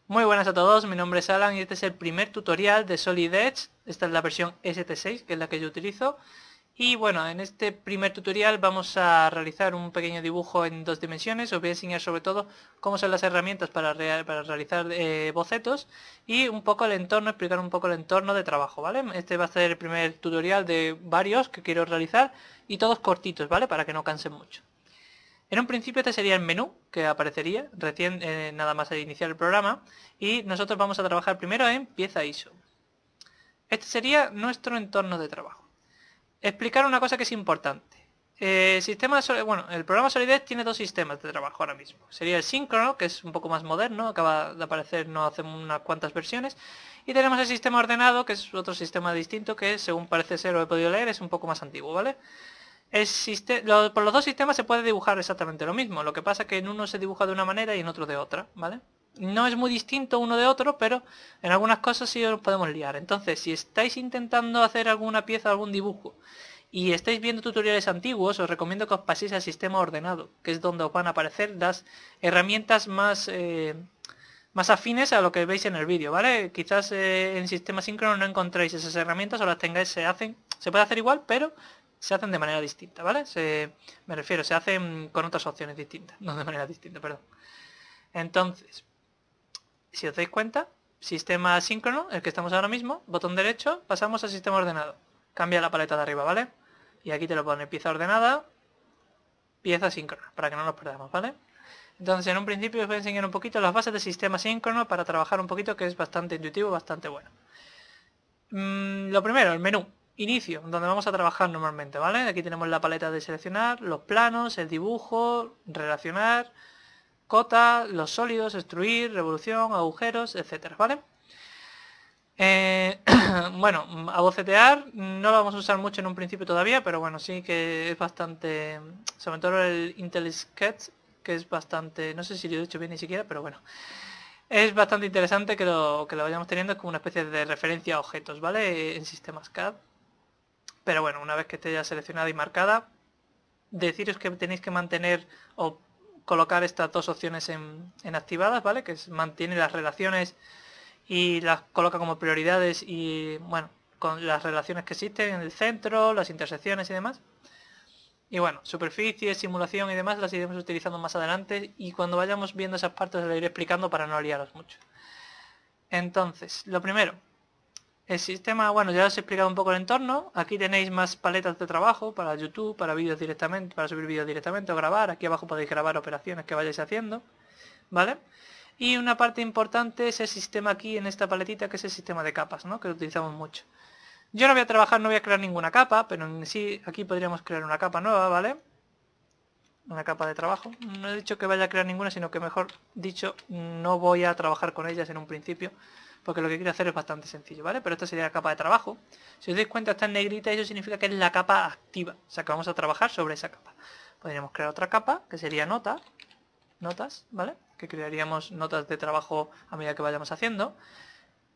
Muy buenas a todos, mi nombre es Alan y este es el primer tutorial de Solid Edge. Esta es la versión ST6, que es la que yo utilizo. Y bueno, en este primer tutorial vamos a realizar un pequeño dibujo en 2 dimensiones. Os voy a enseñar sobre todo cómo son las herramientas para realizar bocetos y un poco el entorno, explicar un poco el entorno de trabajo, ¿vale? Este va a ser el primer tutorial de varios que quiero realizar y todos cortitos, ¿vale? Para que no cansen mucho. En un principio este sería el menú que aparecería recién nada más al iniciar el programa y nosotros vamos a trabajar primero en pieza ISO. Este sería nuestro entorno de trabajo. Explicar una cosa que es importante. El programa Solid Edge tiene 2 sistemas de trabajo ahora mismo. Sería el síncrono, que es un poco más moderno, acaba de aparecer no hace unas cuantas versiones. Y tenemos el sistema ordenado, que es otro sistema distinto, que según parece ser o he podido leer, es un poco más antiguo, ¿vale? Por los 2 sistemas se puede dibujar exactamente lo mismo, lo que pasa es que en uno se dibuja de una manera y en otro de otra, ¿vale? No es muy distinto uno de otro, pero en algunas cosas sí os podemos liar. Entonces, si estáis intentando hacer alguna pieza, algún dibujo, y estáis viendo tutoriales antiguos, os recomiendo que os paséis al sistema ordenado, que es donde os van a aparecer las herramientas más afines a lo que veis en el vídeo, ¿vale? Quizás en sistema síncrono no encontréis esas herramientas o las tengáis, se puede hacer igual, pero se hacen de manera distinta, ¿vale? Me refiero, se hacen con otras opciones distintas, no de manera distinta, perdón. Entonces, si os dais cuenta, sistema síncrono, el que estamos ahora mismo, botón derecho, pasamos al sistema ordenado. Cambia la paleta de arriba, ¿vale? Y aquí te lo pone pieza ordenada, pieza síncrona, para que no nos perdamos, ¿vale? Entonces, en un principio os voy a enseñar un poquito las bases del sistema síncrono para trabajar un poquito, que es bastante intuitivo, bastante bueno. Lo primero, el menú. Inicio, donde vamos a trabajar normalmente, ¿vale? Aquí tenemos la paleta de seleccionar, los planos, el dibujo, relacionar, cota, los sólidos, extruir, revolución, agujeros, etcétera, ¿vale? Bueno, a bocetear no lo vamos a usar mucho en un principio todavía, pero bueno, sí que es bastante, sobre todo el Intel Sketch, que es bastante, no sé si lo he dicho bien ni siquiera, pero bueno, es bastante interesante que lo vayamos teniendo, es como una especie de referencia a objetos, ¿vale? En sistemas CAD. Pero bueno, una vez que esté ya seleccionada y marcada, deciros que tenéis que mantener o colocar estas 2 opciones en activadas, ¿vale? Que mantiene las relaciones y las coloca como prioridades y, bueno, con las relaciones que existen en el centro, las intersecciones y demás. Y bueno, superficie, simulación y demás las iremos utilizando más adelante y cuando vayamos viendo esas partes las iré explicando para no liaros mucho. Entonces, lo primero, el sistema, bueno, ya os he explicado un poco el entorno. Aquí tenéis más paletas de trabajo para YouTube, para vídeos directamente, para subir vídeos directamente o grabar. Aquí abajo podéis grabar operaciones que vayáis haciendo, ¿vale? Y una parte importante es el sistema aquí en esta paletita, que es el sistema de capas, ¿no? Que lo utilizamos mucho. Yo no voy a trabajar, no voy a crear ninguna capa, pero en sí aquí podríamos crear una capa nueva, ¿vale? Una capa de trabajo. No he dicho que vaya a crear ninguna, sino que mejor dicho, no voy a trabajar con ellas en un principio, porque lo que quiero hacer es bastante sencillo, ¿vale? Pero esta sería la capa de trabajo. Si os dais cuenta, está en negrita y eso significa que es la capa activa, o sea que vamos a trabajar sobre esa capa. Podríamos crear otra capa, que sería notas, ¿vale? Que crearíamos notas de trabajo a medida que vayamos haciendo.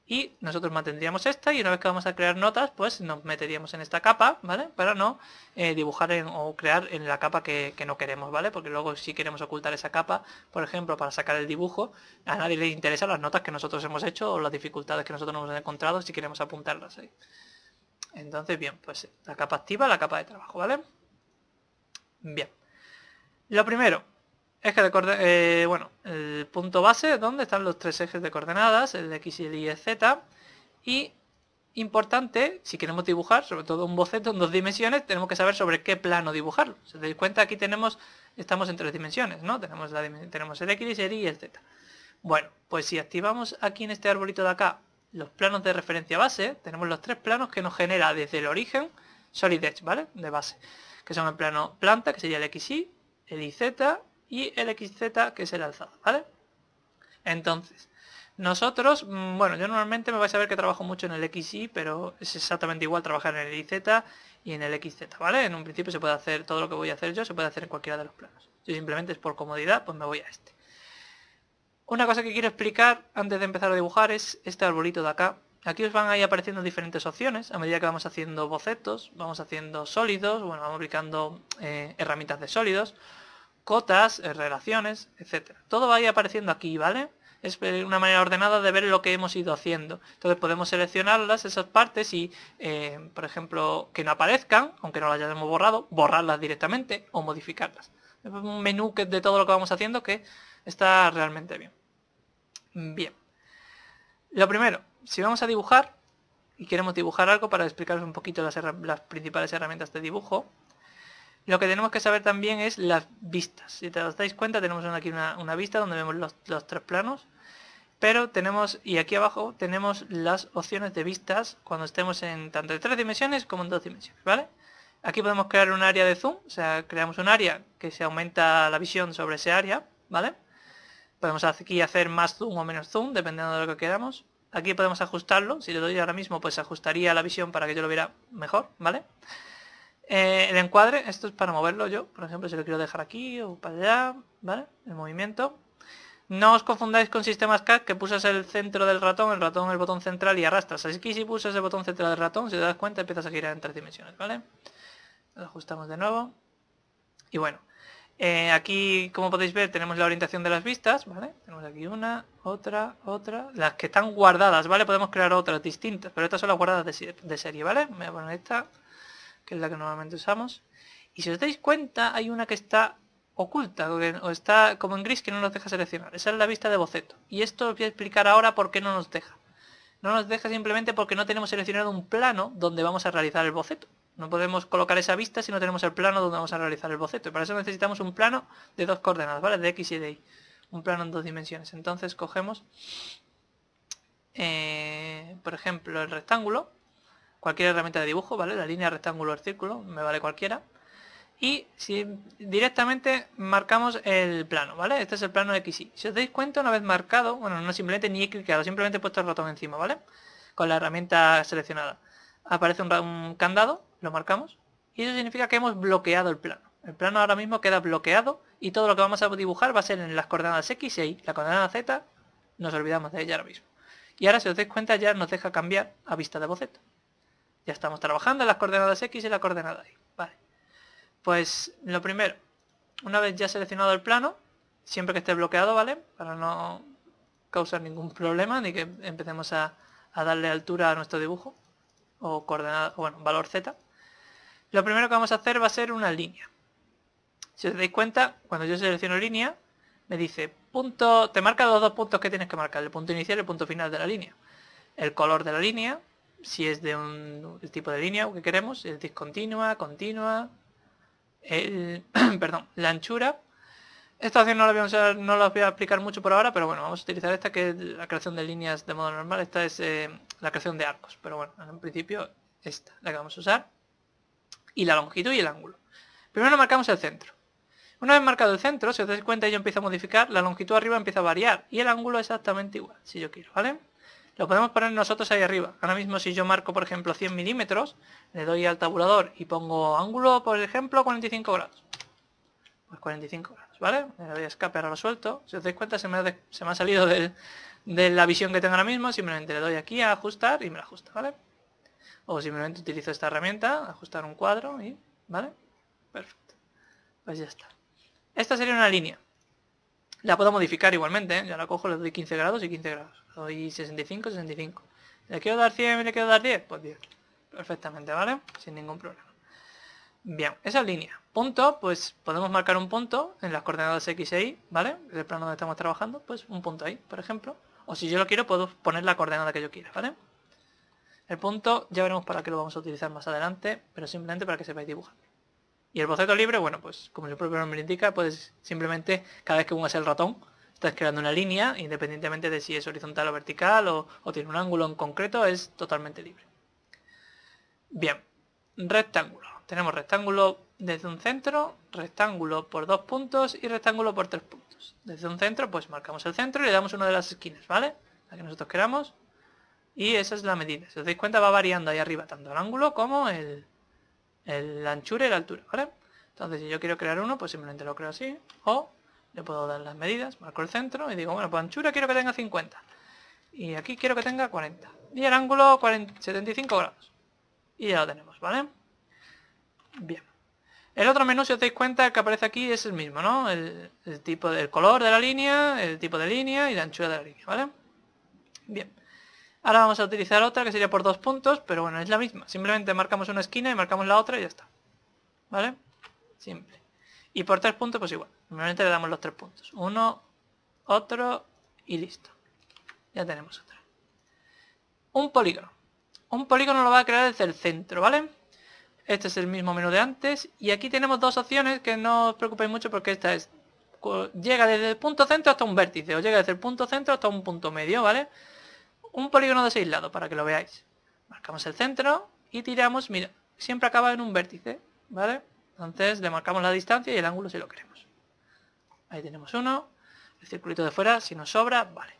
Y nosotros mantendríamos esta y una vez que vamos a crear notas, pues nos meteríamos en esta capa, ¿vale? Para no dibujar o crear en la capa que no queremos, ¿vale? Porque luego si queremos ocultar esa capa, por ejemplo, para sacar el dibujo, a nadie le interesan las notas que nosotros hemos hecho o las dificultades que nosotros hemos encontrado si queremos apuntarlas ahí. Entonces, bien, pues la capa activa, la capa de trabajo, ¿vale? Bien. Lo primero es que el punto base, donde están los 3 ejes de coordenadas, el X, el Y, el Z, y importante, si queremos dibujar, sobre todo un boceto en 2 dimensiones, tenemos que saber sobre qué plano dibujarlo. Si os dais cuenta, aquí estamos en 3 dimensiones, ¿no? Tenemos el X, el Y y el Z. Bueno, pues si activamos aquí en este arbolito de acá los planos de referencia base, tenemos los 3 planos que nos genera desde el origen Solid Edge, ¿vale? De base, que son el plano planta, que sería el XY, el YZ y el XZ, que es el alzado, ¿vale? Entonces, nosotros, bueno, yo normalmente me vais a ver que trabajo mucho en el XY, pero es exactamente igual trabajar en el YZ y en el XZ, ¿vale? En un principio se puede hacer, todo lo que voy a hacer yo se puede hacer en cualquiera de los planos. Yo simplemente es por comodidad, pues me voy a este. Una cosa que quiero explicar antes de empezar a dibujar es este arbolito de acá. Aquí os van a ir apareciendo diferentes opciones a medida que vamos haciendo bocetos, vamos haciendo sólidos, bueno, vamos aplicando herramientas de sólidos, cotas, relaciones, etcétera. Todo va a ir apareciendo aquí, ¿vale? es una manera ordenada de ver lo que hemos ido haciendo. Entonces podemos seleccionarlas, esas partes, y por ejemplo que no aparezcan, aunque no las hayamos borrado, borrarlas directamente o modificarlas. Es un menú de todo lo que vamos haciendo que está realmente bien. Bien. Lo primero, si vamos a dibujar y queremos dibujar algo, para explicaros un poquito las principales herramientas de dibujo, lo que tenemos que saber también es las vistas. Si os dais cuenta, tenemos aquí una vista donde vemos los tres planos, pero tenemos, y aquí abajo tenemos las opciones de vistas cuando estemos en tanto en 3 dimensiones como en 2 dimensiones, ¿vale? Aquí podemos crear un área de zoom, o sea, creamos un área que se aumenta la visión sobre ese área, ¿vale? Podemos aquí hacer más zoom o menos zoom, dependiendo de lo que queramos. Aquí podemos ajustarlo, si le doy ahora mismo, pues ajustaría la visión para que yo lo viera mejor, ¿vale? El encuadre, esto es para moverlo yo, por ejemplo, si lo quiero dejar aquí o para allá, ¿vale? El movimiento. No os confundáis con sistemas CAD que pulsas el centro del ratón, el botón central y arrastras. Aquí si pulsas el botón central del ratón, si te das cuenta, empiezas a girar en 3 dimensiones, ¿vale? Lo ajustamos de nuevo. Y bueno, aquí, como podéis ver, tenemos la orientación de las vistas, ¿vale? Tenemos aquí una, otra, las que están guardadas, ¿vale? Podemos crear otras distintas, pero estas son las guardadas de serie, ¿vale? Me voy a poner esta, que es la que normalmente usamos. Y si os dais cuenta, hay una que está oculta, o está como en gris, que no nos deja seleccionar. Esa es la vista de boceto. Y esto os voy a explicar ahora por qué no nos deja. No nos deja simplemente porque no tenemos seleccionado un plano donde vamos a realizar el boceto. No podemos colocar esa vista si no tenemos el plano donde vamos a realizar el boceto. Y para eso necesitamos un plano de 2 coordenadas, ¿vale? De X y de Y. Un plano en 2 dimensiones. Entonces cogemos, por ejemplo, el rectángulo. Cualquier herramienta de dibujo, ¿vale? La línea, rectángulo, el círculo, me vale cualquiera. Y si directamente marcamos el plano, ¿vale? Este es el plano XY. Si os dais cuenta, una vez marcado, bueno, no simplemente ni he clicado, simplemente he puesto el ratón encima, ¿vale? Con la herramienta seleccionada. Aparece un candado, lo marcamos, y eso significa que hemos bloqueado el plano. El plano ahora mismo queda bloqueado y todo lo que vamos a dibujar va a ser en las coordenadas X e Y. La coordenada Z nos olvidamos de ella ahora mismo. Y ahora, si os dais cuenta, ya nos deja cambiar a vista de boceto. Ya estamos trabajando en las coordenadas X y la coordenada Y. Vale. Pues lo primero, una vez ya seleccionado el plano, siempre que esté bloqueado, ¿vale? Para no causar ningún problema, ni que empecemos a darle altura a nuestro dibujo, o coordenada, bueno, valor Z. Lo primero que vamos a hacer va a ser una línea. Si os dais cuenta, cuando yo selecciono línea, me dice punto, te marca los 2 puntos que tienes que marcar, el punto inicial y el punto final de la línea. El color de la línea, si es de el tipo de línea que queremos, es discontinua, continua, perdón, la anchura. Esta opción no la voy a aplicar mucho por ahora, pero bueno, vamos a utilizar esta, que es la creación de líneas de modo normal. Esta es la creación de arcos, pero bueno, en principio esta, la que vamos a usar. Y la longitud y el ángulo. Primero marcamos el centro. Una vez marcado el centro, si os dais cuenta, yo empiezo a modificar, la longitud arriba empieza a variar y el ángulo exactamente igual, si yo quiero, ¿vale? Lo podemos poner nosotros ahí arriba. Ahora mismo, si yo marco, por ejemplo, 100 milímetros, le doy al tabulador y pongo ángulo, por ejemplo, 45 grados. Pues 45 grados, ¿vale? Le doy a escape, ahora lo suelto. Si os dais cuenta, se me ha salido de la visión que tengo ahora mismo. Simplemente le doy aquí a ajustar y me la ajusta, ¿vale? O simplemente utilizo esta herramienta, ajustar un cuadro y, ¿vale? Perfecto. Pues ya está. Esta sería una línea. La puedo modificar igualmente, ¿eh? Ya la cojo, le doy 15 grados y 15 grados. Le doy 65, 65. ¿Le quiero dar 100 y le quiero dar 10? Pues 10. Perfectamente, ¿vale? Sin ningún problema. Bien, esa línea. Punto, pues podemos marcar un punto en las coordenadas X e Y, ¿vale? En el plano donde estamos trabajando, pues un punto ahí, por ejemplo. O si yo lo quiero, puedo poner la coordenada que yo quiera, ¿vale? El punto ya veremos para qué lo vamos a utilizar más adelante, pero simplemente para que sepáis dibujar. Y el boceto libre, bueno, pues como el propio nombre indica, puedes simplemente, cada vez que pongas el ratón, estás creando una línea, independientemente de si es horizontal o vertical, o tiene un ángulo en concreto, es totalmente libre. Bien, rectángulo. Tenemos rectángulo desde un centro, rectángulo por 2 puntos y rectángulo por 3 puntos. Desde un centro, pues marcamos el centro y le damos una de las esquinas, ¿vale? La que nosotros queramos. Y esa es la medida. Si os dais cuenta, va variando ahí arriba, tanto el ángulo como la anchura y la altura, ¿vale? Entonces, si yo quiero crear uno, pues simplemente lo creo así. O le puedo dar las medidas, marco el centro y digo, bueno, pues anchura quiero que tenga 50. Y aquí quiero que tenga 40. Y el ángulo 75 grados. Y ya lo tenemos, ¿vale? Bien. El otro menú, si os dais cuenta, el que aparece aquí es el mismo, ¿no? El tipo del color de la línea, el tipo de línea y la anchura de la línea, ¿vale? Bien. Ahora vamos a utilizar otra que sería por 2 puntos, pero bueno, es la misma. Simplemente marcamos una esquina y marcamos la otra y ya está. ¿Vale? Simple. Y por 3 puntos, pues igual. Normalmente le damos los 3 puntos. Uno, otro y listo. Ya tenemos otra. Un polígono. Un polígono lo va a crear desde el centro, ¿vale? Este es el mismo menú de antes. Y aquí tenemos dos opciones que no os preocupéis mucho porque esta es... Llega desde el punto centro hasta un vértice. O llega desde el punto centro hasta un punto medio, ¿vale? Un polígono de 6 lados, para que lo veáis. Marcamos el centro y tiramos, mira, siempre acaba en un vértice, ¿vale? Entonces le marcamos la distancia y el ángulo si lo queremos. Ahí tenemos uno. El circulito de fuera, si nos sobra, vale.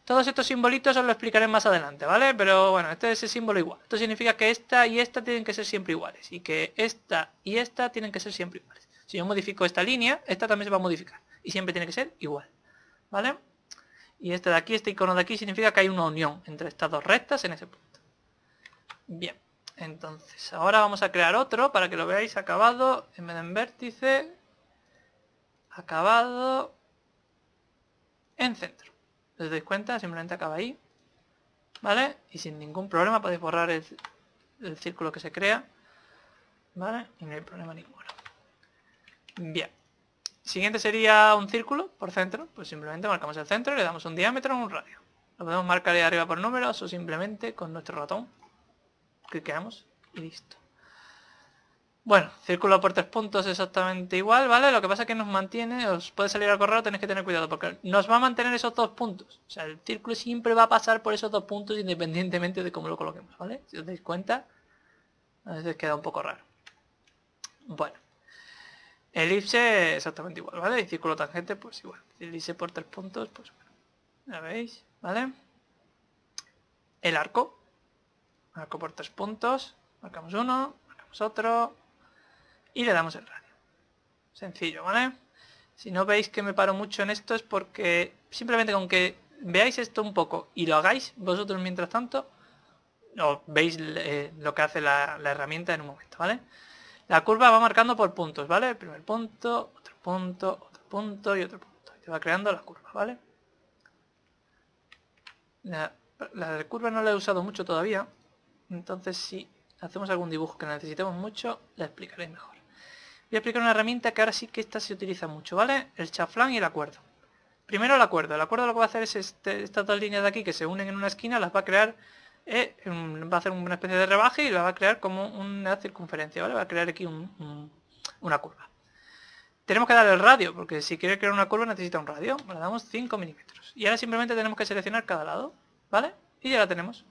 Todos estos simbolitos os lo explicaré más adelante, ¿vale? Pero bueno, este es el símbolo igual. Esto significa que esta y esta tienen que ser siempre iguales. Y que esta y esta tienen que ser siempre iguales. Si yo modifico esta línea, esta también se va a modificar. Y siempre tiene que ser igual, ¿vale? Y este de aquí, este icono de aquí, significa que hay una unión entre estas dos rectas en ese punto. Bien, entonces ahora vamos a crear otro para que lo veáis acabado, en vez de en vértice, acabado en centro. ¿Os dais cuenta? Simplemente acaba ahí, ¿vale? Y sin ningún problema podéis borrar el círculo que se crea, ¿vale? Y no hay problema ninguno. Bien. Siguiente sería un círculo por centro, pues simplemente marcamos el centro y le damos un diámetro en un radio. Lo podemos marcar ahí arriba por números o simplemente con nuestro ratón. Cliqueamos y listo. Bueno, círculo por 3 puntos exactamente igual, ¿vale? Lo que pasa es que nos mantiene, os puede salir al correo, tenéis que tener cuidado porque nos va a mantener esos 2 puntos. O sea, el círculo siempre va a pasar por esos 2 puntos independientemente de cómo lo coloquemos, ¿vale? Si os dais cuenta, a veces queda un poco raro. Bueno. Elipse exactamente igual, ¿vale? Y círculo tangente, pues igual. Elipse por 3 puntos, pues bueno. Ya veis, ¿vale? El arco. Arco por 3 puntos. Marcamos uno, marcamos otro. Y le damos el radio. Sencillo, ¿vale? Si no veis que me paro mucho en esto es porque simplemente con que veáis esto un poco y lo hagáis vosotros mientras tanto, veis lo que hace la herramienta en un momento, ¿vale? La curva va marcando por puntos, ¿vale? El primer punto, otro punto y otro punto. Y te va creando la curva, ¿vale? La curva no la he usado mucho todavía. Entonces si hacemos algún dibujo que necesitemos mucho, la explicaré mejor. Voy a explicar una herramienta que ahora sí que esta se utiliza mucho, ¿vale? El chaflán y el acuerdo. Primero el acuerdo. El acuerdo lo que va a hacer es estas dos líneas de aquí que se unen en una esquina, las va a crear... va a hacer una especie de rebaje y la va a crear como una circunferencia, ¿vale? Va a crear aquí una curva. Tenemos que dar el radio, porque si quiere crear una curva necesita un radio. Le damos 5 milímetros. Y ahora simplemente tenemos que seleccionar cada lado, ¿vale? Y ya la tenemos.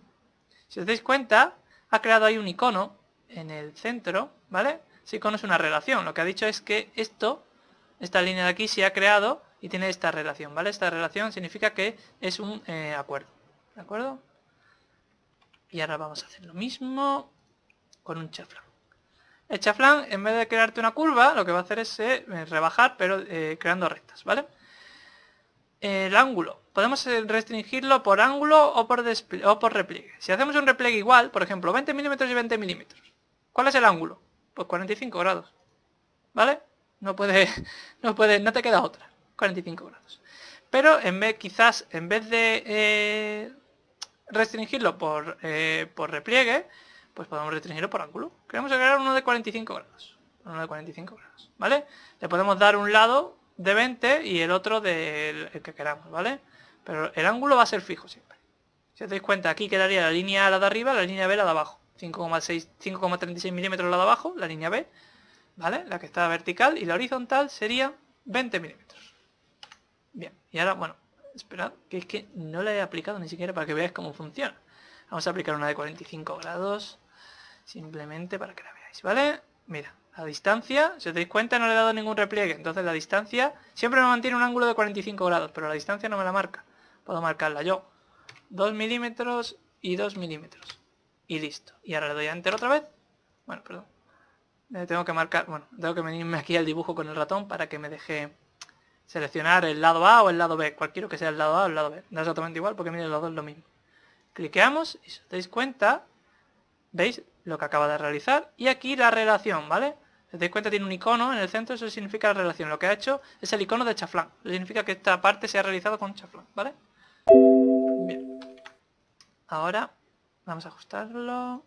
Si os dais cuenta, ha creado ahí un icono en el centro, ¿vale? Ese icono es una relación. Lo que ha dicho es que esta línea de aquí se ha creado y tiene esta relación, ¿vale? Esta relación significa que es un acuerdo, ¿de acuerdo? Y ahora vamos a hacer lo mismo con un chaflán. El chaflán, en vez de crearte una curva, lo que va a hacer es rebajar, pero creando rectas, ¿vale? El ángulo. Podemos restringirlo por ángulo o por repliegue. Si hacemos un repliegue igual, por ejemplo, 20 milímetros y 20 milímetros. ¿Cuál es el ángulo? Pues 45 grados. ¿Vale? No te queda otra. 45 grados. Pero quizás en vez de restringirlo por repliegue, pues podemos restringirlo por ángulo. Queremos crear uno de 45 grados. Uno de 45 grados, ¿vale? Le podemos dar un lado de 20 y el otro del que queramos, ¿vale? Pero el ángulo va a ser fijo siempre. Si os dais cuenta, aquí quedaría la línea A la de arriba, la línea B la de abajo. 5,36 milímetros la de abajo, la línea B, ¿vale? La que está vertical, y la horizontal sería 20 milímetros. Bien, y ahora, bueno, esperad, que es que no la he aplicado ni siquiera para que veáis cómo funciona. Vamos a aplicar una de 45 grados, simplemente para que la veáis, ¿vale? Mira, la distancia, si os dais cuenta no le he dado ningún repliegue, entonces la distancia siempre me mantiene un ángulo de 45 grados, pero la distancia no me la marca. Puedo marcarla yo, 2 milímetros y 2 milímetros. Y listo. Y ahora le doy a Enter otra vez. Bueno, perdón. Tengo que marcar, bueno, tengo que venirme aquí al dibujo con el ratón para que me deje seleccionar el lado A o el lado B. Cualquiera que sea el lado A o el lado B. Da exactamente igual porque miren los dos lo mismo. Cliqueamos y si os dais cuenta, veis lo que acaba de realizar. Y aquí la relación, ¿vale? Si os dais cuenta tiene un icono en el centro, eso significa la relación. Lo que ha hecho es el icono de chaflán. Eso significa que esta parte se ha realizado con chaflán, ¿vale? Bien. Ahora vamos a ajustarlo.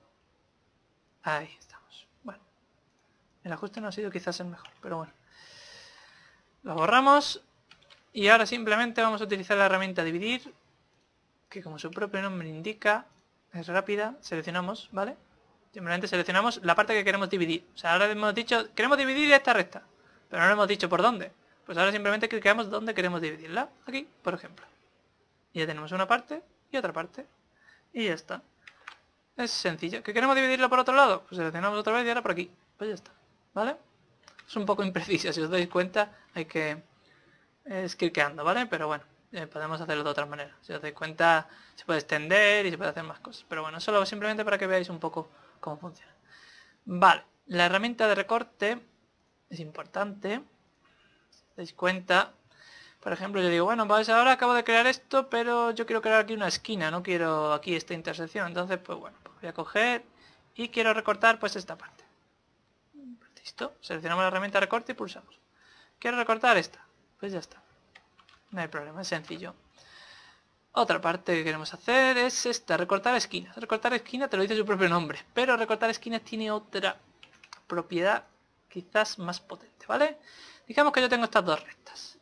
Ahí estamos. Bueno, el ajuste no ha sido quizás el mejor, pero bueno. Lo borramos. Y ahora simplemente vamos a utilizar la herramienta dividir, que como su propio nombre indica, es rápida. Seleccionamos, ¿vale? Simplemente seleccionamos la parte que queremos dividir. O sea, ahora hemos dicho, queremos dividir esta recta, pero no hemos dicho por dónde. Pues ahora simplemente clicamos dónde queremos dividirla. Aquí, por ejemplo. Y ya tenemos una parte y otra parte. Y ya está. Es sencillo. ¿Que queremos dividirlo por otro lado? Pues seleccionamos otra vez y ahora por aquí. Pues ya está. ¿Vale? Es un poco imprecisa, si os dais cuenta, hay que cliqueando, ¿vale? Pero bueno, podemos hacerlo de otra manera. Si os dais cuenta, se puede extender y se puede hacer más cosas. Pero bueno, solo simplemente para que veáis un poco cómo funciona. Vale, la herramienta de recorte es importante. Si os dais cuenta, por ejemplo, yo digo, bueno, pues ahora acabo de crear esto, pero yo quiero crear aquí una esquina, no quiero aquí esta intersección. Entonces, pues bueno, pues voy a coger y quiero recortar pues esta parte. Listo, seleccionamos la herramienta de recorte y pulsamos. Quiero recortar esta. Pues ya está. No hay problema, es sencillo. Otra parte que queremos hacer es esta, recortar esquinas. Recortar esquinas te lo dice su propio nombre, pero recortar esquinas tiene otra propiedad quizás más potente, ¿vale? Digamos que yo tengo estas dos rectas.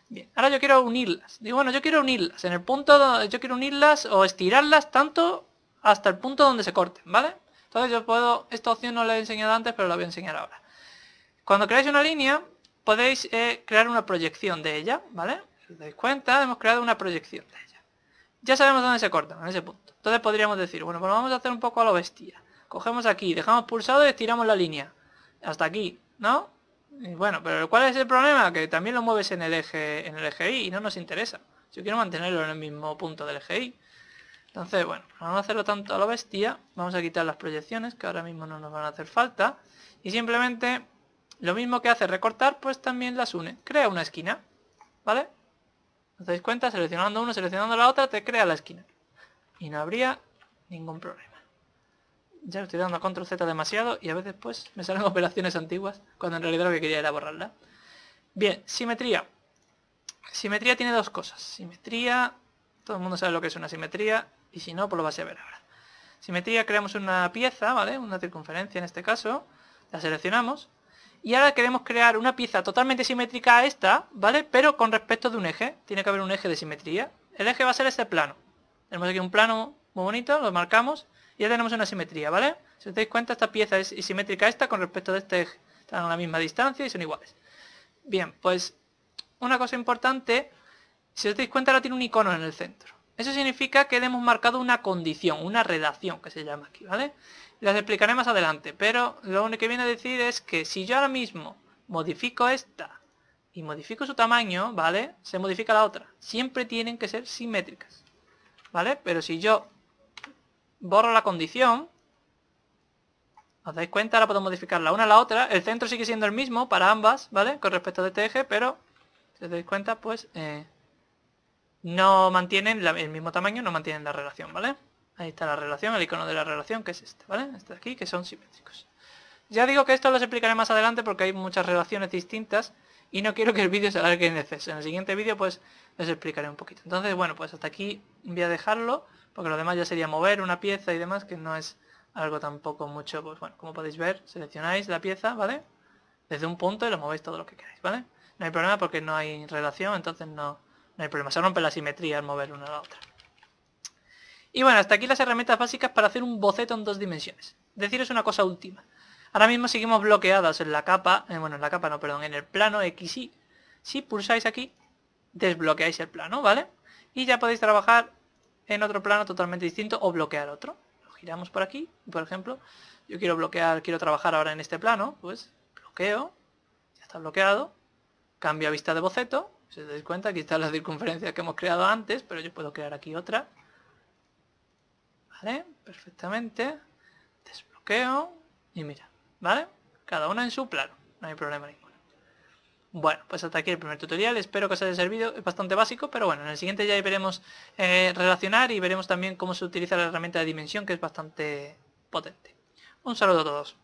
Bien, ahora yo quiero unirlas. Digo, bueno, yo quiero unirlas. En el punto donde yo quiero unirlas o estirarlas tanto hasta el punto donde se corten, ¿vale? Entonces yo puedo, esta opción no la he enseñado antes, pero la voy a enseñar ahora. Cuando creáis una línea, podéis crear una proyección de ella, ¿vale? Si os dais cuenta, hemos creado una proyección de ella. Ya sabemos dónde se cortan, en ese punto. Entonces podríamos decir, bueno, pues vamos a hacer un poco a lo bestia. Cogemos aquí, dejamos pulsado y estiramos la línea. Hasta aquí, ¿no? Y bueno, pero ¿cuál es el problema? Que también lo mueves en el eje Y y no nos interesa. Yo quiero mantenerlo en el mismo punto del eje Y. Entonces, bueno, vamos a hacerlo tanto a lo bestia. Vamos a quitar las proyecciones, que ahora mismo no nos van a hacer falta. Y simplemente, lo mismo que hace recortar, pues también las une. Crea una esquina, ¿vale? ¿Os dais cuenta? Seleccionando uno, seleccionando la otra, te crea la esquina. Y no habría ningún problema. Ya estoy dando a control Z demasiado y a veces pues me salen operaciones antiguas cuando en realidad lo que quería era borrarla. Bien, simetría. Simetría tiene dos cosas. Simetría, todo el mundo sabe lo que es una simetría y si no, pues lo vas a ver ahora. Simetría, creamos una pieza, ¿vale? Una circunferencia en este caso. La seleccionamos. Y ahora queremos crear una pieza totalmente simétrica a esta, ¿vale? Pero con respecto de un eje. Tiene que haber un eje de simetría. El eje va a ser este plano. Tenemos aquí un plano muy bonito, lo marcamos. Y ya tenemos una simetría, ¿vale? Si os dais cuenta, esta pieza es simétrica a esta con respecto de este eje. Están a la misma distancia y son iguales. Bien, pues una cosa importante, si os dais cuenta ahora tiene un icono en el centro. Eso significa que le hemos marcado una condición, una relación que se llama aquí, ¿vale? Las explicaré más adelante, pero lo único que viene a decir es que si yo ahora mismo modifico esta y modifico su tamaño, ¿vale? Se modifica la otra. Siempre tienen que ser simétricas, ¿vale? Pero si yo borro la condición, ¿os dais cuenta? Ahora puedo modificar la una a la otra. El centro sigue siendo el mismo para ambas, ¿vale? Con respecto a este eje, pero si os dais cuenta, pues no mantienen el mismo tamaño, no mantienen la relación, ¿vale? Ahí está la relación, el icono de la relación, que es este, ¿vale? Este de aquí, que son simétricos. Ya digo que esto lo explicaré más adelante porque hay muchas relaciones distintas y no quiero que el vídeo se alargue en exceso. En el siguiente vídeo, pues, les explicaré un poquito. Entonces, bueno, pues hasta aquí voy a dejarlo, porque lo demás ya sería mover una pieza y demás, que no es algo tampoco mucho, pues bueno, como podéis ver, seleccionáis la pieza, ¿vale? Desde un punto y lo movéis todo lo que queráis, ¿vale? No hay problema porque no hay relación, entonces no hay problema. Se rompe la simetría al mover una a la otra. Y bueno, hasta aquí las herramientas básicas para hacer un boceto en 2 dimensiones. Deciros una cosa última. Ahora mismo seguimos bloqueados en la capa, bueno, en la capa no, perdón, en el plano XY. Si pulsáis aquí, desbloqueáis el plano, ¿vale? Y ya podéis trabajar en otro plano totalmente distinto o bloquear otro. Lo giramos por aquí, por ejemplo, yo quiero bloquear, quiero trabajar ahora en este plano, pues bloqueo, ya está bloqueado, cambio a vista de boceto, si os dais cuenta, aquí está la circunferencia que hemos creado antes, pero yo puedo crear aquí otra. ¿Vale? Perfectamente. Desbloqueo. Y mira, ¿vale? Cada una en su plano. No hay problema ninguno. Bueno, pues hasta aquí el primer tutorial. Espero que os haya servido. Es bastante básico, pero bueno, en el siguiente ya veremos relacionar y veremos también cómo se utiliza la herramienta de dimensión, que es bastante potente. Un saludo a todos.